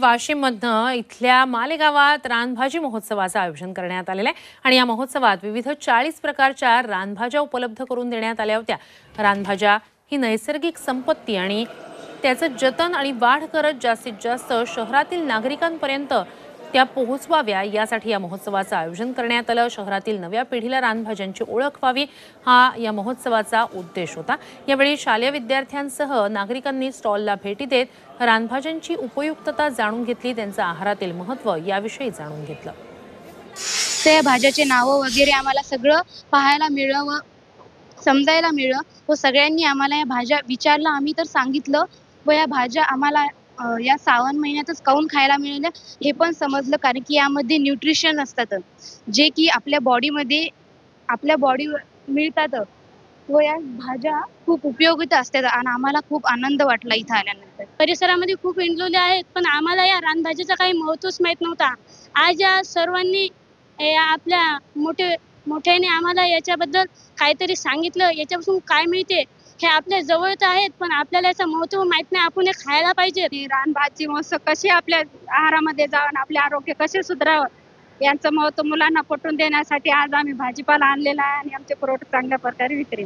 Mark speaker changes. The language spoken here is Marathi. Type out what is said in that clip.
Speaker 1: वाशिममधनं इथल्या मालेगावात रानभाजी महोत्सवाचं आयोजन करण्यात आलेलं आहे आणि या महोत्सवात विविध 40 प्रकारच्या रानभाज्या उपलब्ध करून देण्यात आल्या होत्या। रानभाज्या ही नैसर्गिक संपत्ती आणि त्याचं जतन आणि वाढ करत जास्तीत जास्त शहरातील नागरिकांपर्यंत त्या पोहोचवाव्या यासाठी या महोत्सवाचं आयोजन करण्यात आलं। शहरातील नव्या पिढीला रानभाज्यांची ओळख व्हावी हा या महोत्सवाचा उद्देश होता। यावेळी शालेय विद्यार्थ्यांसह नागरिकांनी स्टॉलला भेटी देत रानभाज्यांची उपयुक्तता जाणून घेतली, त्यांचं आहारातील महत्त्व याविषयी जाणून घेतलं।
Speaker 2: त्या भाज्याचे नावं वगैरे आम्हाला सगळं पाहायला मिळलं व समजायला मिळलं व सगळ्यांनी आम्हाला या भाज्या विचारलं, आम्ही तर सांगितलं व या भाज्या आम्हाला या श्रावण महिन्यातच काऊन खायला मिळाल्या हे पण समजलं, कारण की यामध्ये न्यूट्रिशन असतात जे की आपल्या बॉडीवर मिळतात व या भाज्या खूप उपयोगिता असतात आणि आम्हाला खूप आनंद वाटला इथं आल्यानंतर।
Speaker 3: परिसरामध्ये खूप हिंडलेले आहेत, पण आम्हाला या रानभाजीचं काही महत्त्वच माहीत नव्हता। आज या सर्वांनी आपल्या मोठ्याने आम्हाला याच्याबद्दल काहीतरी सांगितलं, याच्यापासून काय मिळते हे आपल्या जवळच आहेत, पण आपल्याला याचं महत्त्व माहीत नाही, आपण हे खायला पाहिजे।
Speaker 4: रानभाजी महोत्सव कसे आपल्या आहारामध्ये जाऊन आपले आरोग्य कसे सुधारावं यांचं महत्त्व मुलांना पटवून देण्यासाठी आज आम्ही भाजीपाला आणलेला आहे आणि आमचे प्रोडक्ट चांगल्या प्रकारे विक्री